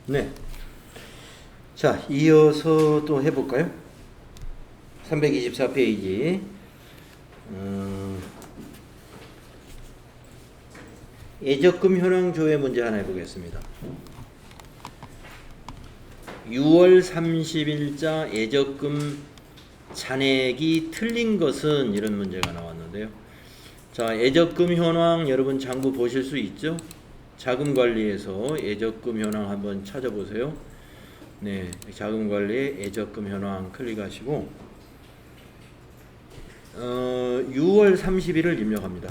네. 자, 이어서 또 해볼까요? 324페이지. 예적금 현황 조회 문제 하나 해보겠습니다. 6월 30일자 예적금 잔액이 틀린 것은 이런 문제가 나왔는데요. 자, 예적금 현황 여러분 장부 보실 수 있죠? 자금관리에서 예적금 현황 한번 찾아보세요. 네, 자금관리에 예적금 현황 클릭하시고 6월 30일을 입력합니다.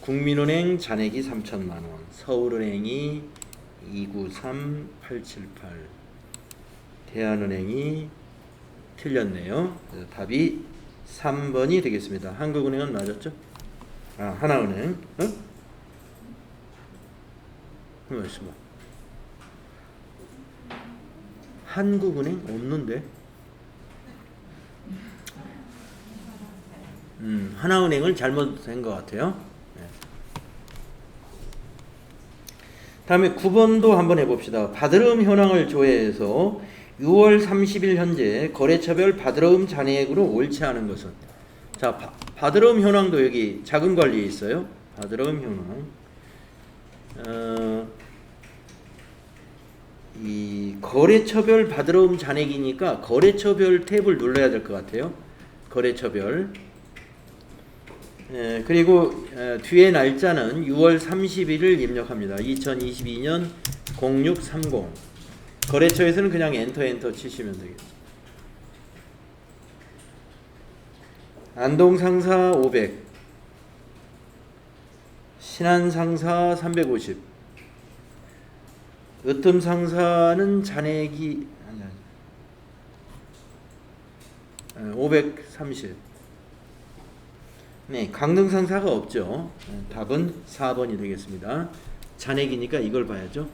국민은행 잔액이 3천만원, 서울은행이 293878, 대한은행이 틀렸네요. 그래서 답이 3번이 되겠습니다. 한국은행은 맞았죠? 하나은행. 한국은행 없는데. 하나은행을 잘못한 것 같아요. 네. 다음에 9번도 한번 해봅시다. 받으러움 현황을 조회해서 6월 30일 현재 거래처별 받으러움 잔액으로 옳지 않은 것은. 자, 받으러움 현황도 여기 자금관리에 있어요. 받으러움 현황. 이 거래처별 받으러움 잔액이니까 거래처별 탭을 눌러야 될 것 같아요. 거래처별. 그리고 뒤에 날짜는 6월 30일을 입력합니다. 2022년 0630. 거래처에서는 그냥 엔터 치시면 되겠죠. 안동상사 500, 신안상사 350, 으뜸상사는 잔액이 530. 네, 강릉상사가 없죠. 답은 4번이 되겠습니다. 잔액이니까 이걸 봐야죠.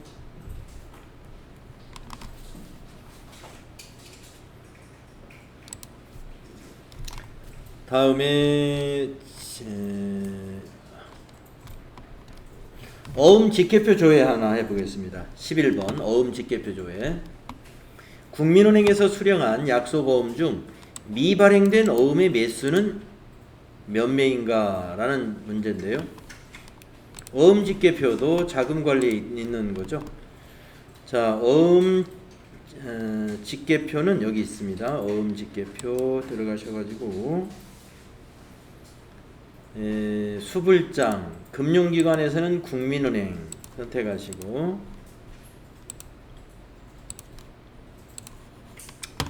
다음에 어음 직계표 조회 하나 해보겠습니다. 11번 어음 직계표 조회. 국민은행에서 수령한 약소보험 중 미발행된 어음의 매수는 몇 매인가 라는 문제인데요. 어음 직계표도 자금관리에 있는 거죠. 자, 어음 직계표는 여기 있습니다. 어음 직계표 들어가셔가지고 수불장, 금융기관에서는 국민은행 선택하시고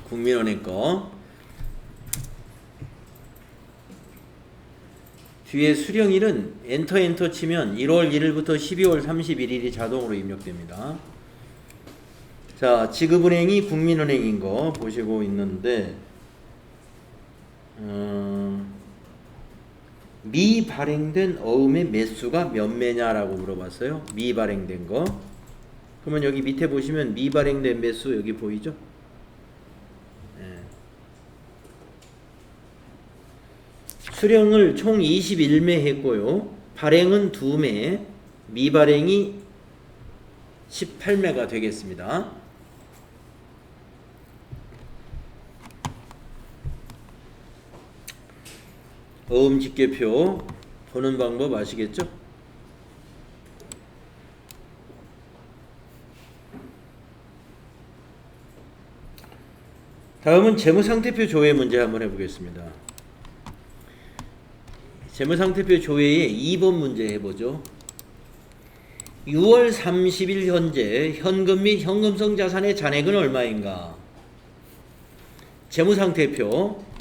국민은행 거 뒤에 수령일은 엔터 치면 1월 1일부터 12월 31일이 자동으로 입력됩니다. 자, 지급은행이 국민은행인 거 보시고 있는데 미발행된 어음의 매수가 몇 매냐라고 물어봤어요. 미발행된 거. 그러면 여기 밑에 보시면 미발행된 매수 여기 보이죠? 수령을 총 21매 했고요. 발행은 2매, 미발행이 18매가 되겠습니다. 어음 직계표 보는 방법 아시겠죠? 다음은 재무상태표 조회 문제 한번 해보겠습니다. 재무상태표 조회의 2번 문제 해보죠. 6월 30일 현재 현금 및 현금성 자산의 잔액은 얼마인가? 재무상태표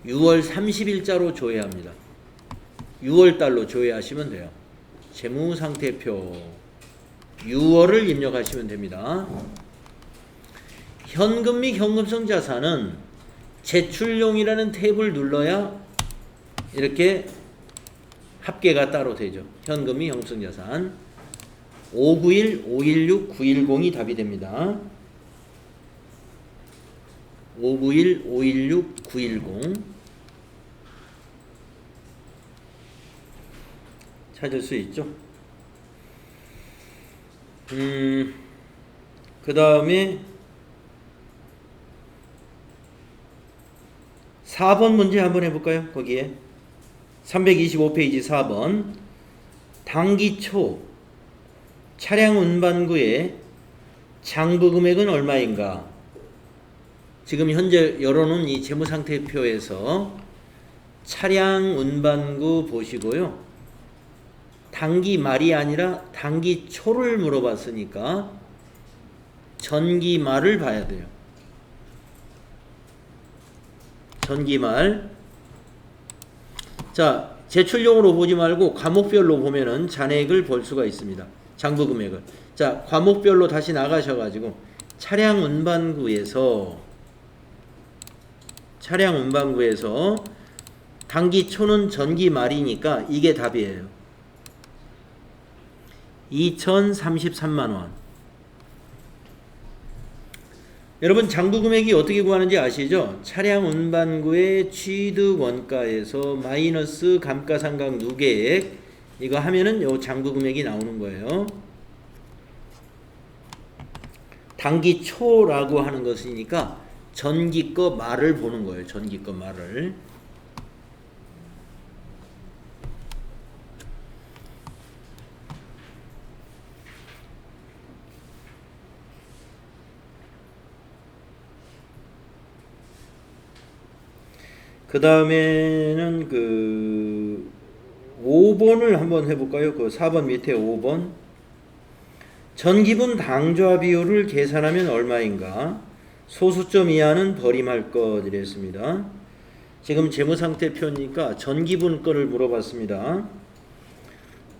6월 30일자로 조회합니다. 6월달로 조회하시면 돼요. 재무상태표 6월을 입력하시면 됩니다. 현금 및 현금성 자산은 제출용이라는 탭을 눌러야 이렇게 합계가 따로 되죠. 현금 및 현금성 자산 591, 516, 910이 답이 됩니다. 591, 516, 910 찾을 수 있죠. 그 다음에 4번 문제 한번 해볼까요? 거기에 325페이지 4번 당기 초 차량 운반구의 장부 금액은 얼마인가? 지금 현재 열어놓은 이 재무상태표에서 차량 운반구 보시고요. 당기 말이 아니라 당기 초를 물어봤으니까 전기 말을 봐야 돼요. 전기 말. 자, 제출용으로 보지 말고 과목별로 보면은 잔액을 볼 수가 있습니다. 장부 금액을. 자, 과목별로 다시 나가셔가지고 차량 운반구에서 당기 초는 전기 말이니까 이게 답이에요. 2033만원. 여러분 장부 금액이 어떻게 구하는지 아시죠? 차량 운반구의 취득 원가에서 마이너스 감가상각 누계액, 이거 하면은 요 장부 금액이 나오는 거예요. 당기 초라고 하는 것이니까 전기 거 말을 보는 거예요. 전기 거 말을. 그 다음에는 그 5번을 한번 해볼까요? 그 4번 밑에 5번. 전기분 당좌 비율을 계산하면 얼마인가? 소수점 이하는 버림할 것 이랬습니다. 지금 재무상태표니까 전기분 거를 물어봤습니다.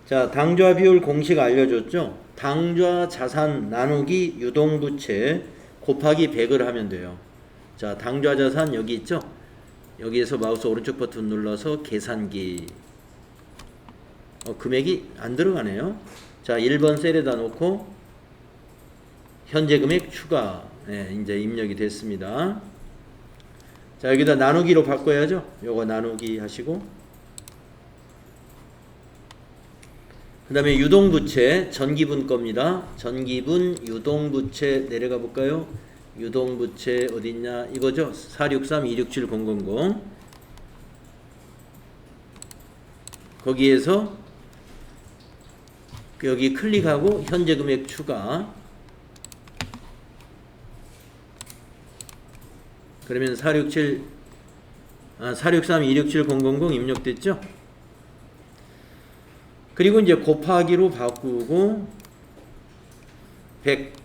자, 당좌 비율 공식 알려줬죠? 당좌 자산 나누기 유동부채 곱하기 100을 하면 돼요. 자, 당좌 자산 여기 있죠? 여기에서 마우스 오른쪽 버튼 눌러서 계산기. 금액이 안 들어가네요. 자, 1번 셀에다 놓고 현재 금액 추가. 네, 이제 입력이 됐습니다. 자, 여기다 나누기로 바꿔야죠. 요거 나누기 하시고, 그 다음에 유동부채 전기분 겁니다. 전기분 유동부채 내려가 볼까요? 유동부채 어딨냐? 이거죠. 463267000. 거기에서 여기 클릭하고 현재 금액 추가. 그러면 463267000 입력됐죠? 그리고 이제 곱하기로 바꾸고 100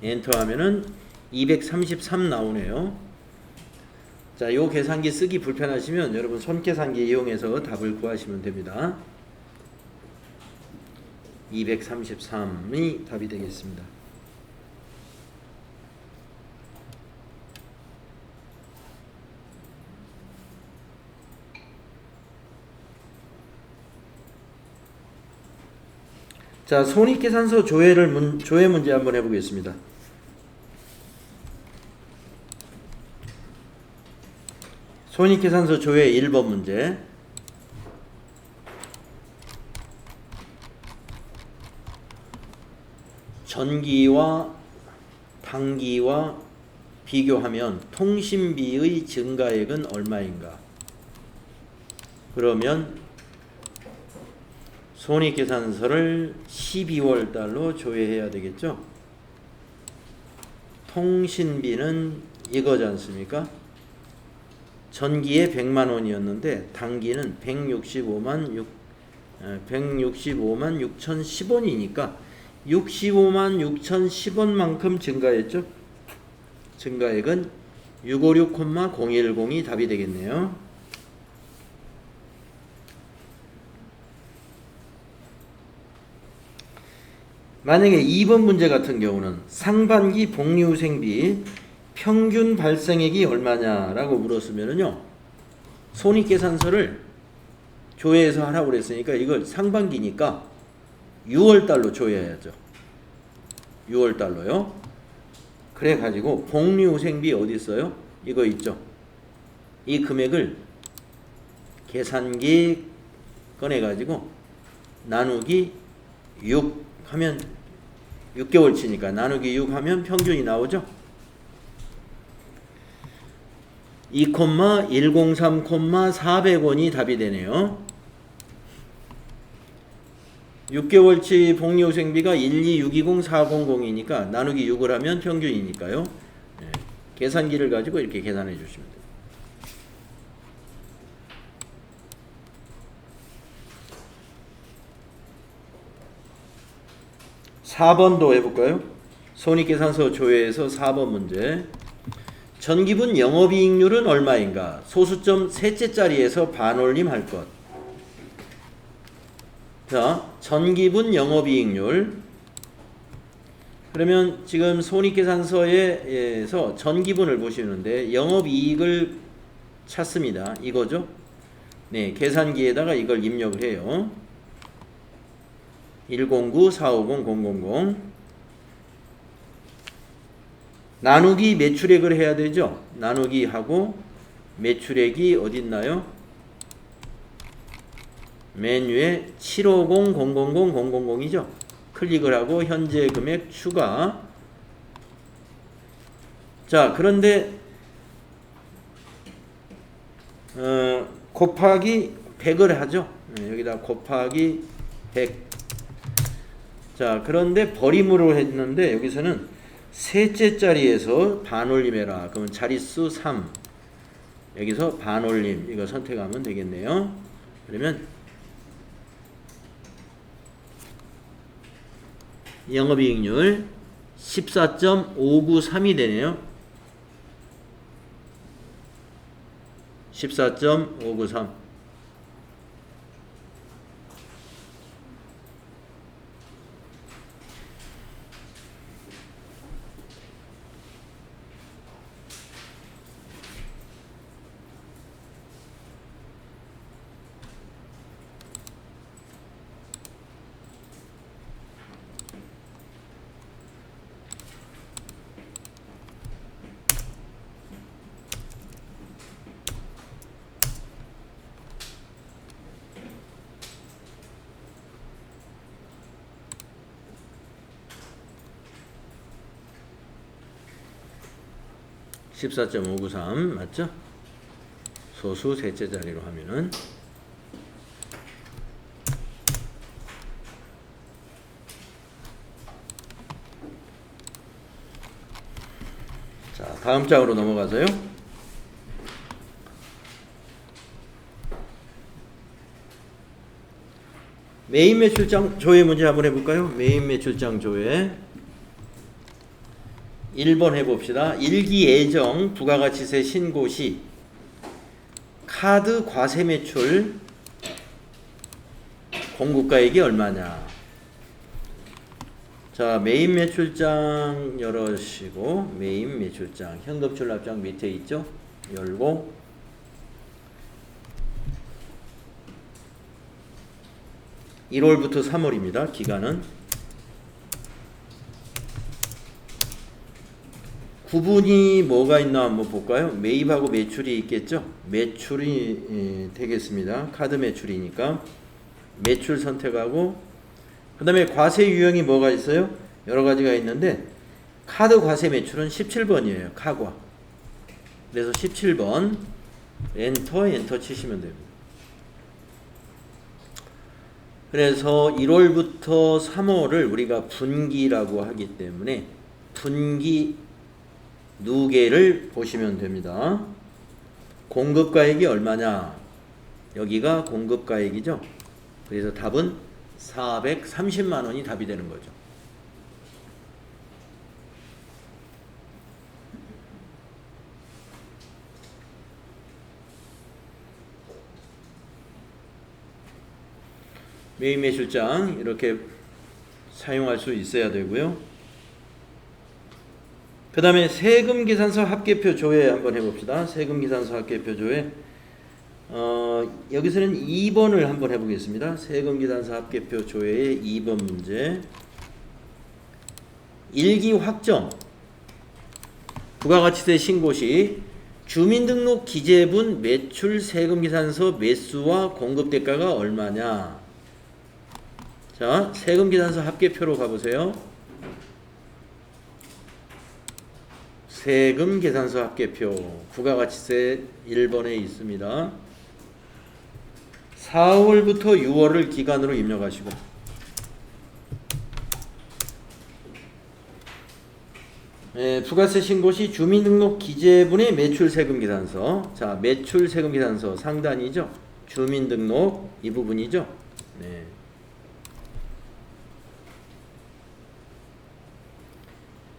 엔터 하면은 233 나오네요. 자, 요 계산기 쓰기 불편하시면 여러분 손계산기 이용해서 답을 구하시면 됩니다. 233이 답이 되겠습니다. 자, 손익계산서 조회 문제 한번 해보겠습니다. 손익계산서 조회 1번 문제. 전기와 당기와 비교하면 통신비의 증가액은 얼마인가? 그러면 손익계산서를 12월 달로 조회해야 되겠죠? 통신비는 이거지 않습니까? 전기에 100만 원이었는데 당기는 165만 6,010원이니까 65만 6,010원만큼 증가했죠? 증가액은 656,010이 답이 되겠네요. 만약에 2번 문제 같은 경우는 상반기 복리후생비 평균 발생액이 얼마냐라고 물었으면은요, 손익계산서를 조회해서 하라고 그랬으니까 이걸 상반기니까 6월달로 조회해야죠. 6월달로요. 그래 가지고 복리후생비 어디 있어요? 이거 있죠. 이 금액을 계산기 꺼내 가지고 나누기 6 하면 6개월치니까 나누기 6 하면 평균이 나오죠. 2,103,400원이 답이 되네요. 6개월치 복리후생비가 12620,400이니까 나누기 6을 하면 평균이니까요. 네. 계산기를 가지고 이렇게 계산해 주시면 돼요. 4번도 해볼까요? 손익계산서 조회에서 4번 문제. 전기분 영업이익률은 얼마인가? 소수점 셋째 자리에서 반올림 할 것. 자, 전기분 영업이익률. 그러면 지금 손익계산서에서 전기분을 보시는데 영업이익을 찾습니다. 이거죠? 네, 계산기에다가 이걸 입력을 해요. 109-450-000 나누기 매출액을 해야 되죠. 나누기 하고 매출액이 어디 있나요? 맨 위에 750-000-000이죠. 클릭을 하고 현재 금액 추가. 자, 그런데 곱하기 100을 하죠. 여기다 곱하기 100. 자, 그런데 버림으로 했는데 여기서는 셋째 자리에서 반올림해라. 그러면 자릿수 3. 여기서 반올림 이거 선택하면 되겠네요. 그러면 영업이익률 14.593이 되네요. 14.593. (14.593) 맞죠? 소수 셋째 자리로 하면은 자, 다음 장으로 넘어가서요. 메인 매출장 조회 문제 한번 해볼까요? 메인 매출장 조회 1번 해봅시다. 일기예정 부가가치세 신고 시 카드 과세 매출 공급가액이 얼마냐. 자, 메인 매출장 열으시고 메인 매출장 현금출납장 밑에 있죠? 열고 1월부터 3월입니다. 기간은 구분이 뭐가 있나 한번 볼까요? 매입하고 매출이 있겠죠? 매출이 되겠습니다. 카드 매출이니까 매출 선택하고 그 다음에 과세 유형이 뭐가 있어요? 여러 가지가 있는데 카드 과세 매출은 17번이에요. 카과. 그래서 17번 엔터 치시면 됩니다. 그래서 1월부터 3월을 우리가 분기라고 하기 때문에 분기 누계를 보시면 됩니다. 공급가액이 얼마냐? 여기가 공급가액이죠. 그래서 답은 430만 원이 답이 되는 거죠. 메인 매출장 이렇게 사용할 수 있어야 되고요. 그 다음에 세금계산서 합계표 조회 한번 해봅시다. 세금계산서 합계표 조회 여기서는 2번을 한번 해보겠습니다. 세금계산서 합계표 조회의 2번 문제. 일기 확정 부가가치세 신고시 주민등록 기재분 매출 세금계산서 매수와 공급대가가 얼마냐. 자, 세금계산서 합계표로 가보세요. 세금계산서 합계표 부가가치세 1번에 있습니다. 4월부터 6월을 기간으로 입력하시고 부가세 신고 시 주민등록 기재분의 매출세금계산서. 자, 매출세금계산서 상단이죠. 주민등록 이 부분이죠. 네.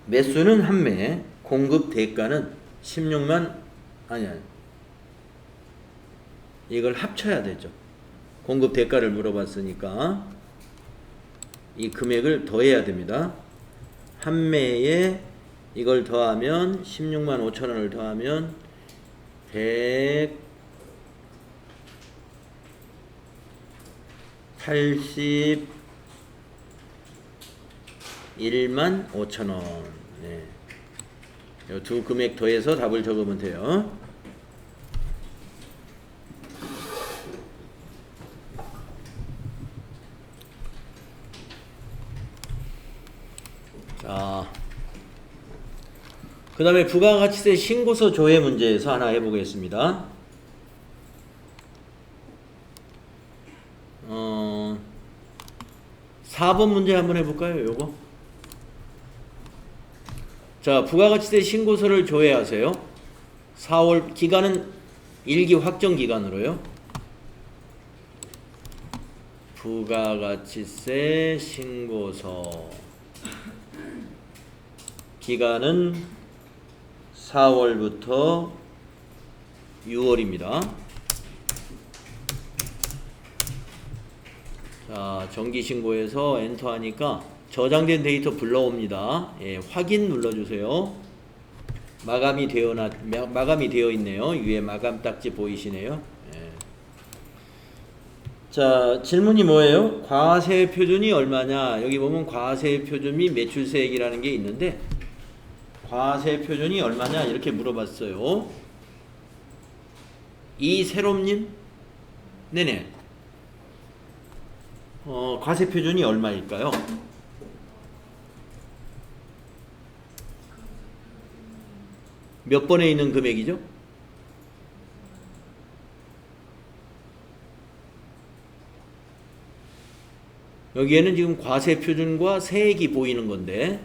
매수는 한 매, 공급 대가는 16만 아니 이걸 합쳐야 되죠. 공급 대가를 물어봤으니까 이 금액을 더해야 됩니다. 한 매에 이걸 더하면 16만 5천 원을 더하면 181만 5천 원. 네. 이 두 금액 더해서 답을 적으면 돼요. 자, 그 다음에 부가가치세 신고서 조회 문제에서 하나 해보겠습니다. 4번 문제 한번 해볼까요? 요거. 자, 부가가치세 신고서를 조회하세요. 4월 기간은 일기 확정 기간으로요. 부가가치세 신고서 기간은 4월부터 6월입니다. 자, 정기신고에서 엔터하니까 저장된 데이터 불러옵니다. 예, 확인 눌러주세요. 마감이 되어 있네요. 위에 마감 딱지 보이시네요. 예. 자, 질문이 뭐예요? 과세 표준이 얼마냐? 여기 보면 과세 표준 및 매출세액이라는 게 있는데 과세 표준이 얼마냐? 이렇게 물어봤어요. 이새롬님? 네네. 과세 표준이 얼마일까요? 몇 번에 있는 금액이죠? 여기에는 지금 과세 표준과 세액이 보이는 건데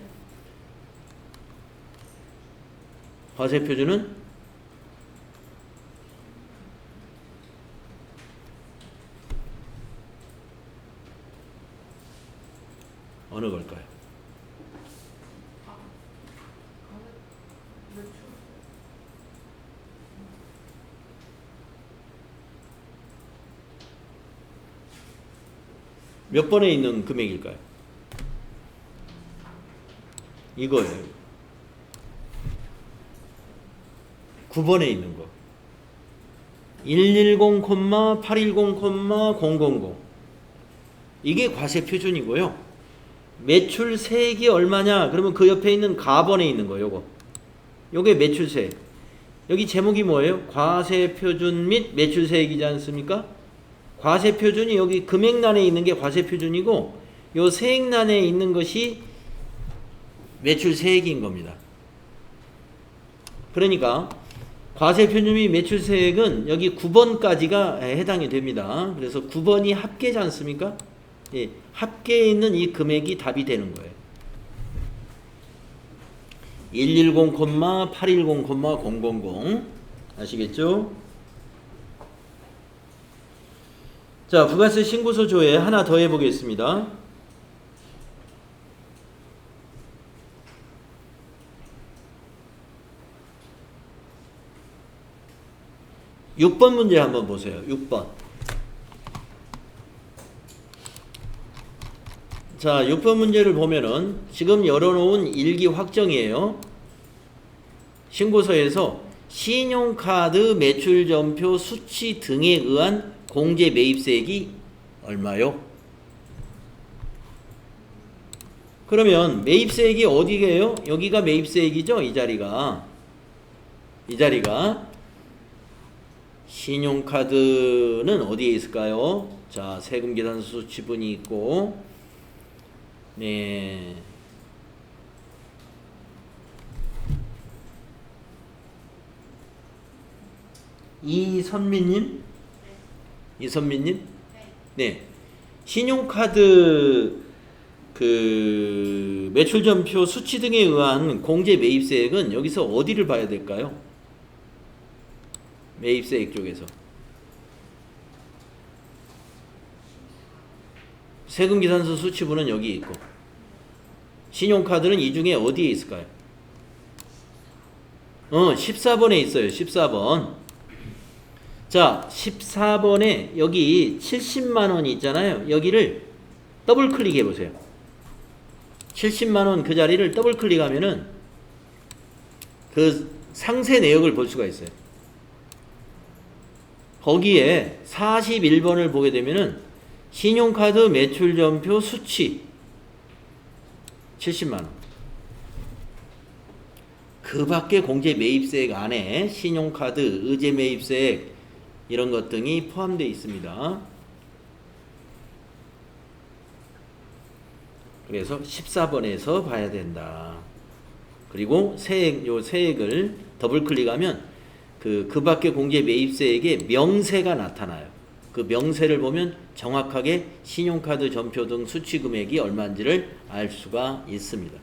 과세 표준은 어느 걸까요? 몇 번에 있는 금액일까요? 이거예요. 9번에 있는 거. 110,810,000 이게 과세 표준이고요. 매출세액이 얼마냐? 그러면 그 옆에 있는 가번에 있는 거 요거. 요게 매출세액. 여기 제목이 뭐예요? 과세 표준 및 매출세액이지 않습니까? 과세 표준이 여기 금액란에 있는 게 과세 표준이고 요 세액란에 있는 것이 매출세액인 겁니다. 그러니까 과세 표준 및 매출세액은 여기 9번까지가 해당이 됩니다. 그래서 9번이 합계지 않습니까? 예, 합계에 있는 이 금액이 답이 되는 거예요. 110,810,000 아시겠죠? 자, 부가세 신고서 조회 하나 더 해보겠습니다. (6번) 문제 한번 보세요. 6번. 자, 6번 문제를 보면은 지금 열어놓은 일기 확정이에요. 신고서에서 신용카드 매출전표 수치 등에 의한 공제 매입세액이 얼마요? 그러면 매입세액이 어디게요? 여기가 매입세액이죠? 이 자리가 신용카드는 어디에 있을까요? 자, 세금계산서 수치분이 있고 네. 이선미님? 이선미님? 네. 신용카드 그 매출전표 수치 등에 의한 공제 매입세액은 여기서 어디를 봐야 될까요? 매입세액 쪽에서. 세금계산서 수치부는 여기 있고, 신용카드는 이 중에 어디에 있을까요? 14번에 있어요. 14번. 자, 14번에 여기 70만원이 있잖아요. 여기를 더블 클릭해 보세요. 70만원 그 자리를 더블 클릭하면은 그 상세 내역을 볼 수가 있어요. 거기에 41번을 보게 되면은 신용카드 매출전표 수치 70만원. 그 밖에 공제 매입세액 안에 신용카드, 의제 매입세액 이런 것 등이 포함되어 있습니다. 그래서 14번에서 봐야 된다. 그리고 요 세액을 더블 클릭하면 그 밖에 공제 매입세액의 명세가 나타나요. 그 명세를 보면 정확하게 신용카드 전표 등 수취 금액이 얼마인지를 알 수가 있습니다.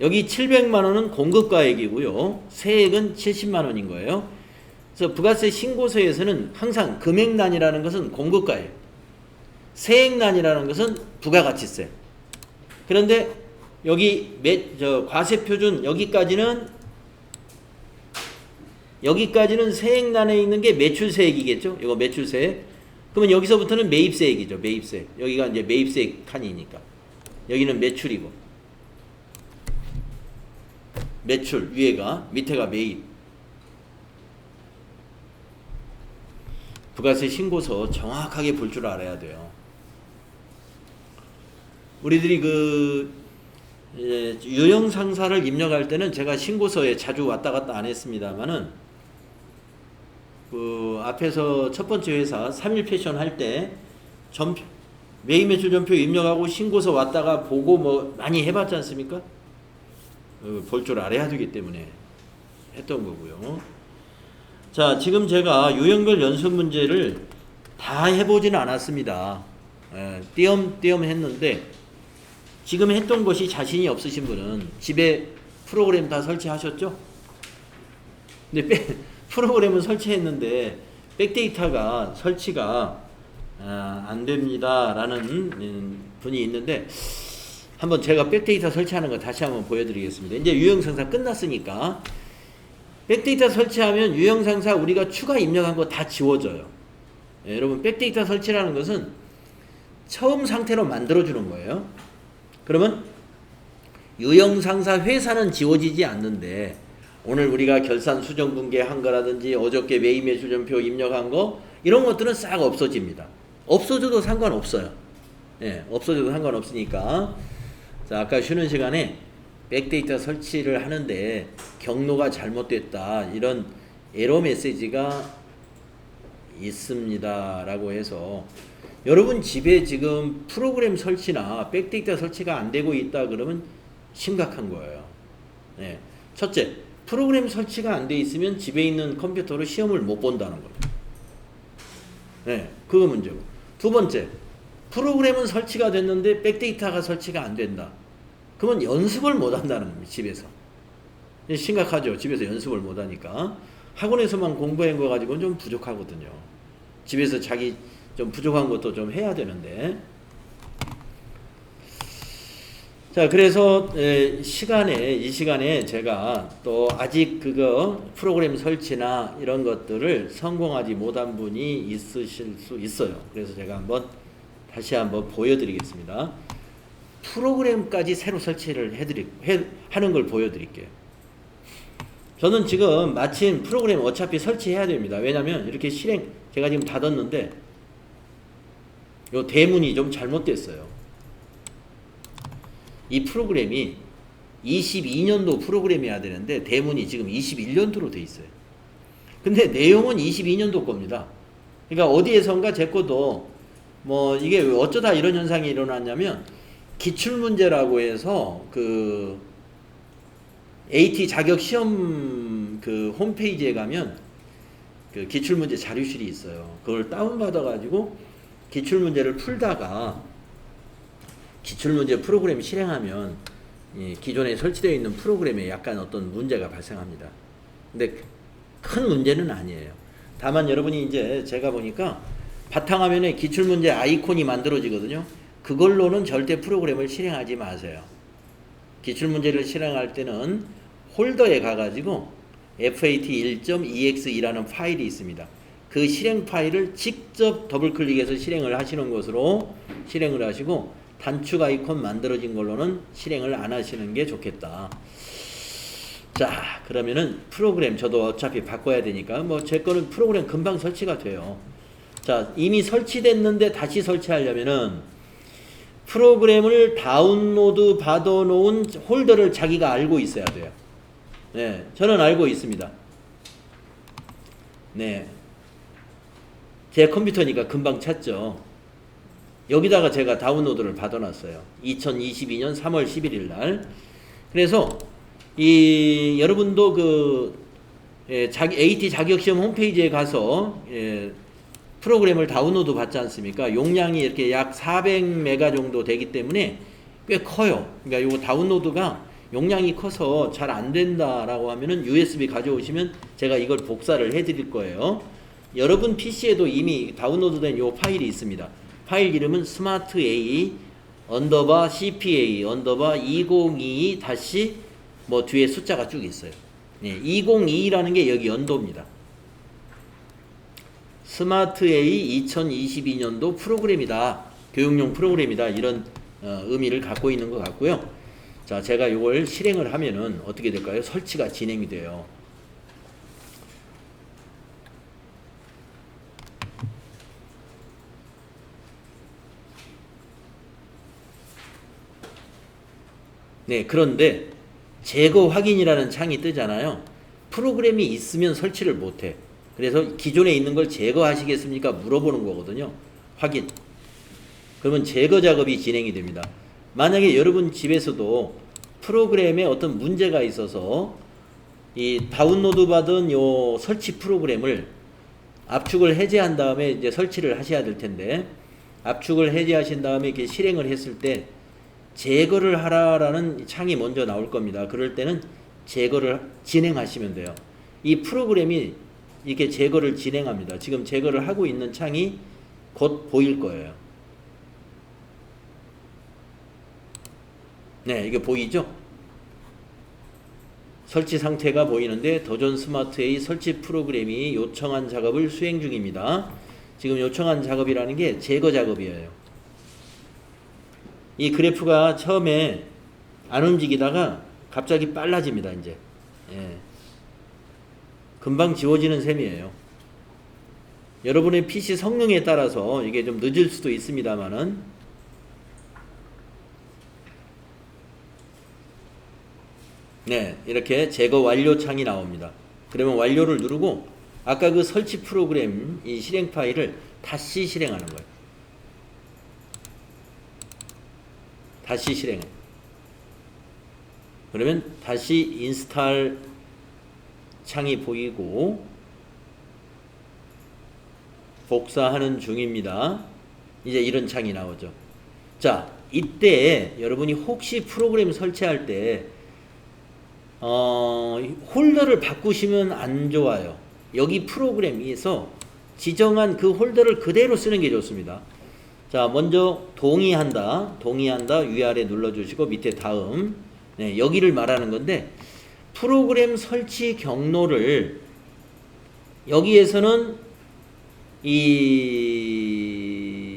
여기 700만원은 공급가액이고요. 세액은 70만원인 거예요. 그래서 부가세 신고서에서는 항상 금액란이라는 것은 공급가액, 세액란이라는 것은 부가가치세. 그런데 여기 과세표준 여기까지는 세액란에 있는 게 매출세액이겠죠. 이거 매출세액. 그러면 여기서부터는 매입세액이죠. 매입세액. 여기가 이제 매입세액 칸이니까. 여기는 매출이고. 매출 위에가, 밑에가 매입. 부가세 신고서 정확하게 볼 줄 알아야 돼요. 우리들이 유형상사를 입력할 때는 제가 신고서에 자주 왔다 갔다 안 했습니다만은 앞에서 첫 번째 회사 3.1패션 할 때 매입 매출 전표 입력하고 신고서 왔다가 보고 뭐 많이 해봤지 않습니까? 볼 줄 알아야 되기 때문에 했던 거고요. 자, 지금 제가 유형별 연습 문제를 다 해보지는 않았습니다. 띄엄띄엄 했는데 지금 했던 것이 자신이 없으신 분은 집에 프로그램 다 설치하셨죠? 근데 프로그램은 설치했는데 백데이터가 설치가 안 됩니다 라는 분이 있는데, 한번 제가 백데이터 설치하는 거 다시 한번 보여드리겠습니다. 이제 유형상사 끝났으니까 백데이터 설치하면 유형상사 우리가 추가 입력한 거 다 지워져요. 여러분, 백데이터 설치라는 것은 처음 상태로 만들어주는 거예요. 그러면 유형상사 회사는 지워지지 않는데 오늘 우리가 결산 수정 분계한 거라든지 어저께 매입 매출전표 입력한 거 이런 것들은 싹 없어집니다. 없어져도 상관없어요. 없어져도 상관없으니까. 자, 아까 쉬는 시간에 백데이터 설치를 하는데 경로가 잘못됐다 이런 에러 메시지가 있습니다 라고 해서, 여러분 집에 지금 프로그램 설치나 백데이터 설치가 안 되고 있다 그러면 심각한 거예요. 첫째, 프로그램 설치가 안 돼 있으면 집에 있는 컴퓨터로 시험을 못 본다는 거예요. 그거 문제고. 두 번째, 프로그램은 설치가 됐는데 백데이터가 설치가 안 된다. 그러면 연습을 못 한다는 겁니다. 집에서. 심각하죠. 집에서 연습을 못 하니까. 학원에서만 공부한 거 가지고는 좀 부족하거든요. 집에서 자기 좀 부족한 것도 좀 해야 되는데. 자, 그래서 이 시간에 제가 또 아직 그거 프로그램 설치나 이런 것들을 성공하지 못한 분이 있으실 수 있어요. 그래서 제가 다시 한번 보여드리겠습니다. 프로그램까지 새로 설치를 하는 걸 보여드릴게요. 저는 지금 마침 프로그램 어차피 설치해야 됩니다. 왜냐면 이렇게 제가 지금 닫았는데 요 대문이 좀 잘못됐어요. 이 프로그램이 22년도 프로그램이어야 되는데 대문이 지금 21년도로 돼 있어요. 근데 내용은 22년도 겁니다. 그러니까 어디에선가 제 것도 뭐 이게 어쩌다 이런 현상이 일어났냐면 기출문제라고 해서 그 AT 자격 시험 그 홈페이지에 가면 그 기출문제 자료실이 있어요. 그걸 다운받아 가지고 기출문제를 풀다가 기출문제 프로그램 실행하면 기존에 설치되어 있는 프로그램에 약간 어떤 문제가 발생합니다. 근데 큰 문제는 아니에요. 다만 여러분이 이제 제가 보니까 바탕화면에 기출문제 아이콘이 만들어지거든요. 그걸로는 절대 프로그램을 실행하지 마세요. 기출문제를 실행할 때는 홀더에 가가지고 FAT1.exe라는 파일이 있습니다. 그 실행 파일을 직접 더블 클릭해서 실행을 하시는 것으로 실행을 하시고 단축 아이콘 만들어진 걸로는 실행을 안 하시는 게 좋겠다. 자, 그러면은 프로그램 저도 어차피 바꿔야 되니까 뭐 제 거는 프로그램 금방 설치가 돼요. 자, 이미 설치됐는데 다시 설치하려면은 프로그램을 다운로드 받아 놓은 홀더를 자기가 알고 있어야 돼요. 네, 저는 알고 있습니다. 네, 제 컴퓨터니까 금방 찾죠. 여기다가 제가 다운로드를 받아놨어요. 2022년 3월 11일 날. 그래서 여러분도 그 AT 자격시험 홈페이지에 가서 프로그램을 다운로드 받지 않습니까? 용량이 이렇게 약 400메가 정도 되기 때문에 꽤 커요. 그러니까 이거 다운로드가 용량이 커서 잘 안 된다라고 하면은 USB 가져오시면 제가 이걸 복사를 해드릴 거예요. 여러분 PC에도 이미 다운로드된 이 파일이 있습니다. 파일 이름은 스마트A CPA 2022 다시 뭐 뒤에 숫자가 쭉 있어요. 네, 2022라는 게 여기 연도입니다. 스마트A 2022년도 프로그램이다. 교육용 프로그램이다. 이런 의미를 갖고 있는 것 같고요. 자, 제가 이걸 실행을 하면은 어떻게 될까요? 설치가 진행이 돼요. 네, 그런데 제거 확인이라는 창이 뜨잖아요. 프로그램이 있으면 설치를 못해. 그래서 기존에 있는 걸 제거하시겠습니까? 물어보는 거거든요. 확인. 그러면 제거 작업이 진행이 됩니다. 만약에 여러분 집에서도 프로그램에 어떤 문제가 있어서 이 다운로드 받은 요 설치 프로그램을 압축을 해제한 다음에 이제 설치를 하셔야 될 텐데, 압축을 해제하신 다음에 이렇게 실행을 했을 때 제거를 하라라는 창이 먼저 나올 겁니다. 그럴 때는 제거를 진행하시면 돼요. 이 프로그램이 이렇게 제거를 진행합니다. 지금 제거를 하고 있는 창이 곧 보일 거예요. 네, 이게 보이죠? 설치 상태가 보이는데 더존 스마트A 설치 프로그램이 요청한 작업을 수행 중입니다. 지금 요청한 작업이라는 게 제거 작업이에요. 이 그래프가 처음에 안 움직이다가 갑자기 빨라집니다. 이제 금방 지워지는 셈이에요. 여러분의 PC 성능에 따라서 이게 좀 늦을 수도 있습니다만은 네, 이렇게 제거 완료 창이 나옵니다. 그러면 완료를 누르고 아까 그 설치 프로그램 이 실행 파일을 다시 실행하는 거예요. 다시 실행. 그러면 다시 인스탈 창이 보이고 복사하는 중입니다. 이제 이런 창이 나오죠. 자, 이때 여러분이 혹시 프로그램 설치할 때 홀더를 바꾸시면 안 좋아요. 여기 프로그램에서 지정한 그 홀더를 그대로 쓰는 게 좋습니다. 자, 먼저 동의한다 위아래 눌러주시고 밑에 다음. 네, 여기를 말하는 건데 프로그램 설치 경로를 여기에서는 이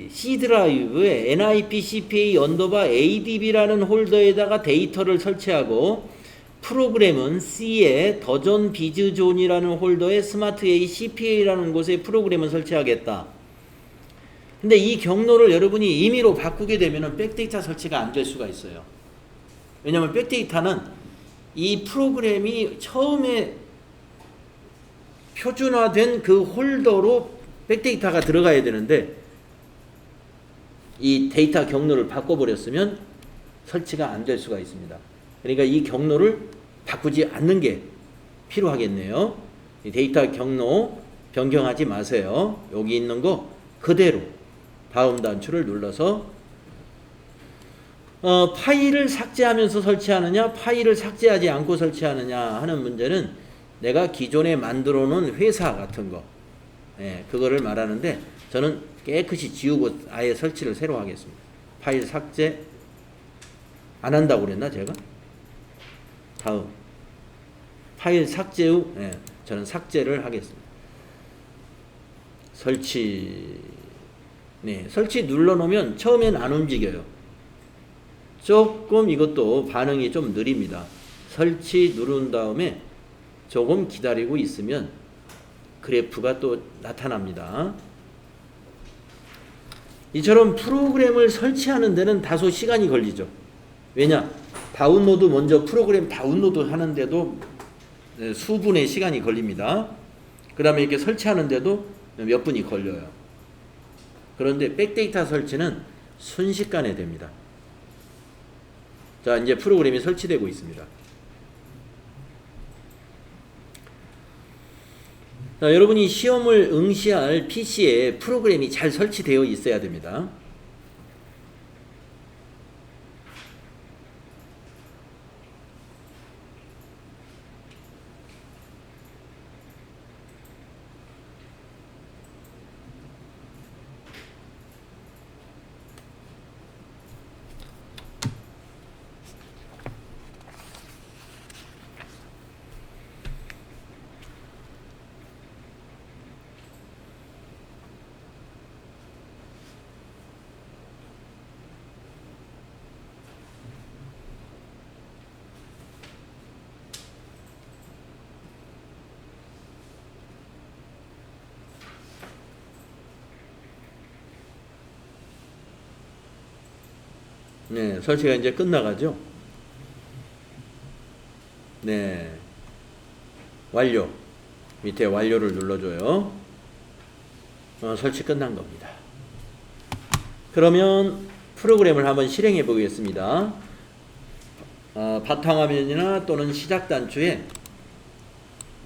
C 드라이브에 NIP CPA ADB라는 홀더에다가 데이터를 설치하고 프로그램은 C에 더존 비즈존이라는 홀더에 스마트A CPA라는 곳에 프로그램을 설치하겠다. 근데 이 경로를 여러분이 임의로 바꾸게 되면 백데이터 설치가 안 될 수가 있어요. 왜냐하면 백데이터는 이 프로그램이 처음에 표준화된 그 홀더로 백데이터가 들어가야 되는데 이 데이터 경로를 바꿔버렸으면 설치가 안 될 수가 있습니다. 그러니까 이 경로를 바꾸지 않는 게 필요하겠네요. 이 데이터 경로 변경하지 마세요. 여기 있는 거 그대로 다음 단추를 눌러서 파일을 삭제하면서 설치하느냐, 파일을 삭제하지 않고 설치하느냐 하는 문제는 내가 기존에 만들어 놓은 회사 같은 거, 그거를 말하는데 저는 깨끗이 지우고 아예 설치를 새로 하겠습니다. 파일 삭제 안 한다고 그랬나 제가? 다음 파일 삭제 후 저는 삭제를 하겠습니다. 설치. 설치 눌러 놓으면 처음엔 안 움직여요. 조금 이것도 반응이 좀 느립니다. 설치 누른 다음에 조금 기다리고 있으면 그래프가 또 나타납니다. 이처럼 프로그램을 설치하는 데는 다소 시간이 걸리죠. 왜냐? 다운로드 먼저 프로그램 다운로드 하는데도 수분의 시간이 걸립니다. 그 다음에 이렇게 설치하는데도 몇 분이 걸려요. 그런데 백데이터 설치는 순식간에 됩니다. 자, 이제 프로그램이 설치되고 있습니다. 자, 여러분이 시험을 응시할 PC에 프로그램이 잘 설치되어 있어야 됩니다. 네, 설치가 이제 끝나가죠. 네, 완료. 밑에 완료를 눌러줘요. 설치 끝난 겁니다. 그러면 프로그램을 한번 실행해 보겠습니다. 바탕화면이나 또는 시작 단추에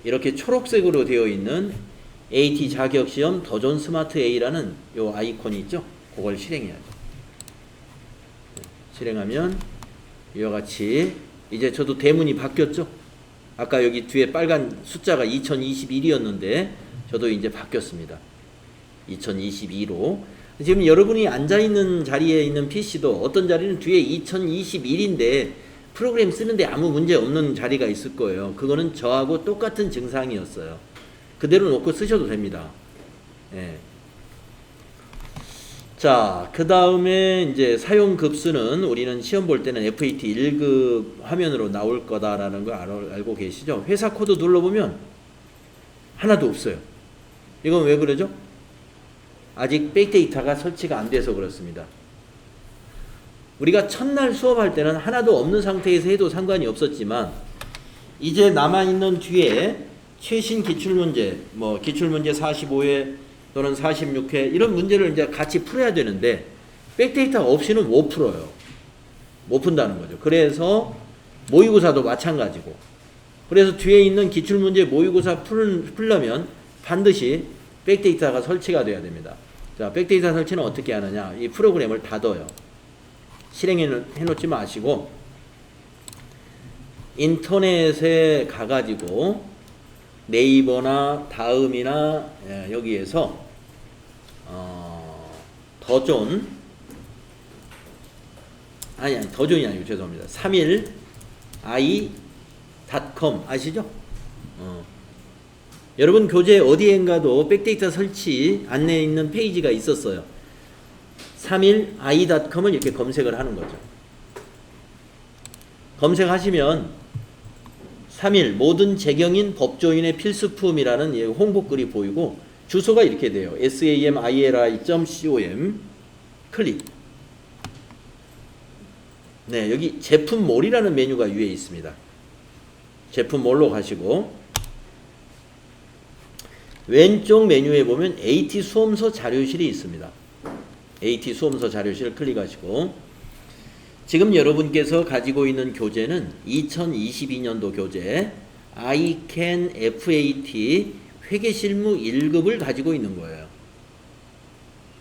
이렇게 초록색으로 되어 있는 AT 자격시험 더존 스마트 A라는 요 아이콘이 있죠. 그걸 실행해야죠. 실행하면 이와 같이 이제 저도 대문이 바뀌었죠. 아까 여기 뒤에 빨간 숫자가 2021이었는데 저도 이제 바뀌었습니다. 2022로. 지금 여러분이 앉아있는 자리에 있는 PC도 어떤 자리는 뒤에 2021인데 프로그램 쓰는데 아무 문제 없는 자리가 있을 거예요. 그거는 저하고 똑같은 증상이었어요. 그대로 놓고 쓰셔도 됩니다. 예. 자, 그 다음에 이제 사용 급수는 우리는 시험 볼 때는 FAT 1급 화면으로 나올 거다라는 걸 알고 계시죠? 회사 코드 눌러보면 하나도 없어요. 이건 왜 그러죠? 아직 백데이터가 설치가 안 돼서 그렇습니다. 우리가 첫날 수업할 때는 하나도 없는 상태에서 해도 상관이 없었지만 이제 남아있는 뒤에 최신 기출문제, 뭐 기출문제 45회 또는 46회 이런 문제를 이제 같이 풀어야 되는데 백데이터 없이는 못 풀어요. 못 푼다는 거죠. 그래서 모의고사도 마찬가지고 그래서 뒤에 있는 기출문제 모의고사 풀려면 반드시 백데이터가 설치가 돼야 됩니다. 자, 백데이터 설치는 어떻게 하느냐. 이 프로그램을 닫아요. 실행해 놓지 마시고 인터넷에 가가지고 네이버나 다음이나 여기에서 더존 아니 더존이 아니고 죄송합니다. 31i.com 아시죠? 여러분 교재 어디엔가도 백데이터 설치 안내에 있는 페이지가 있었어요. 31i.com을 이렇게 검색을 하는 거죠. 검색하시면 3일 모든 재경인 법조인의 필수품이라는 홍보글이 보이고 주소가 이렇게 돼요. samili.com 클릭. 네, 여기 제품몰이라는 메뉴가 위에 있습니다. 제품몰로 가시고 왼쪽 메뉴에 보면 AT 수험서 자료실이 있습니다. AT 수험서 자료실 클릭하시고 지금 여러분께서 가지고 있는 교재는 2022년도 교재 ICAN FAT 회계실무 1급을 가지고 있는 거예요.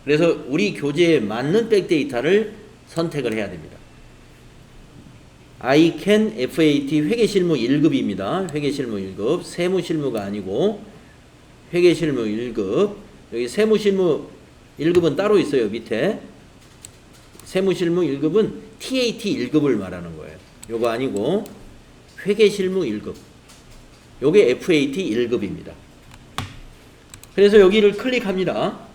그래서 우리 교재에 맞는 백데이터를 선택을 해야 됩니다. ICAN FAT 회계실무 1급입니다. 회계실무 1급, 세무실무가 아니고 회계실무 1급. 여기 세무실무 1급은 따로 있어요. 밑에 세무실무 1급은 TAT 1급을 말하는 거예요. 요거 아니고 회계실무 1급. 요게 FAT 1급입니다. 그래서 여기를 클릭합니다.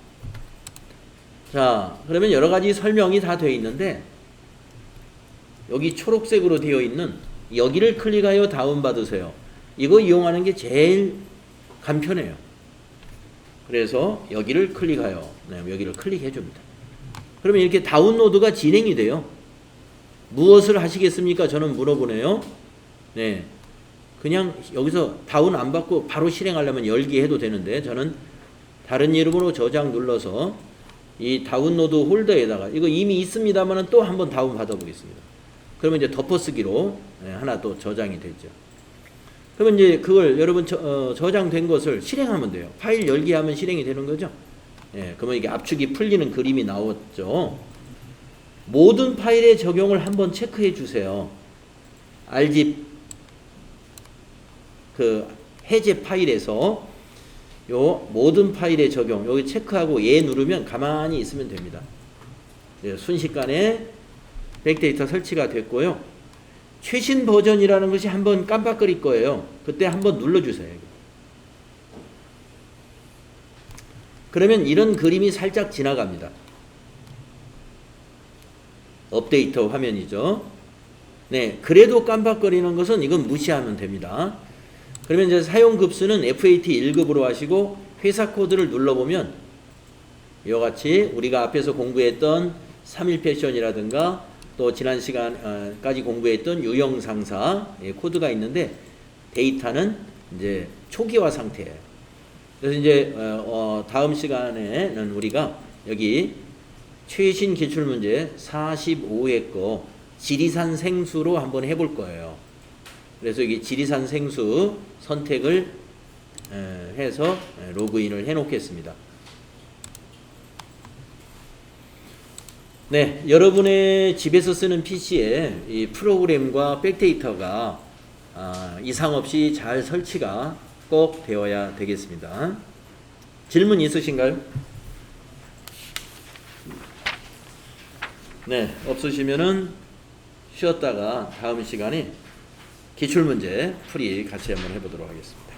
자, 그러면 여러 가지 설명이 다 되어 있는데 여기 초록색으로 되어 있는 여기를 클릭하여 다운받으세요. 이거 이용하는 게 제일 간편해요. 그래서 여기를 클릭하여 여기를 클릭해 줍니다. 그러면 이렇게 다운로드가 진행이 돼요. 무엇을 하시겠습니까? 저는 물어보네요. 네, 그냥 여기서 다운 안 받고 바로 실행하려면 열기 해도 되는데 저는 다른 이름으로 저장 눌러서 이 다운로드 홀더에다가 이거 이미 있습니다만은 또 한번 다운 받아 보겠습니다. 그러면 이제 덮어쓰기로 하나 또 저장이 되죠. 그러면 이제 그걸 여러분 저장된 것을 실행하면 돼요. 파일 열기 하면 실행이 되는 거죠. 예, 그러면 이게 압축이 풀리는 그림이 나왔죠. 모든 파일의 적용을 한번 체크해 주세요. RGB 그 해제 파일에서 요 모든 파일의 적용 여기 체크하고 예 누르면 가만히 있으면 됩니다. 예, 순식간에 백데이터 설치가 됐고요. 최신 버전이라는 것이 한번 깜빡거릴 거예요. 그때 한번 눌러주세요. 그러면 이런 그림이 살짝 지나갑니다. 업데이트 화면이죠. 네, 그래도 깜빡거리는 것은 이건 무시하면 됩니다. 그러면 이제 사용 급수는 FAT 1급으로 하시고 회사 코드를 눌러보면 이와 같이 우리가 앞에서 공부했던 3일 패션이라든가 또 지난 시간까지 공부했던 유형 상사 코드가 있는데 데이터는 이제 초기화 상태예요. 그래서 이제 다음 시간에는 우리가 여기 최신 기출문제 45회 거 지리산 생수로 한번 해볼 거예요. 그래서 여기 지리산 생수 선택을 해서 로그인을 해 놓겠습니다. 네, 여러분의 집에서 쓰는 PC에 이 프로그램과 백데이터가 이상 없이 잘 설치가 꼭 되어야 되겠습니다. 질문 있으신가요? 네, 없으시면은 쉬었다가 다음 시간에 기출문제 풀이 같이 한번 해보도록 하겠습니다.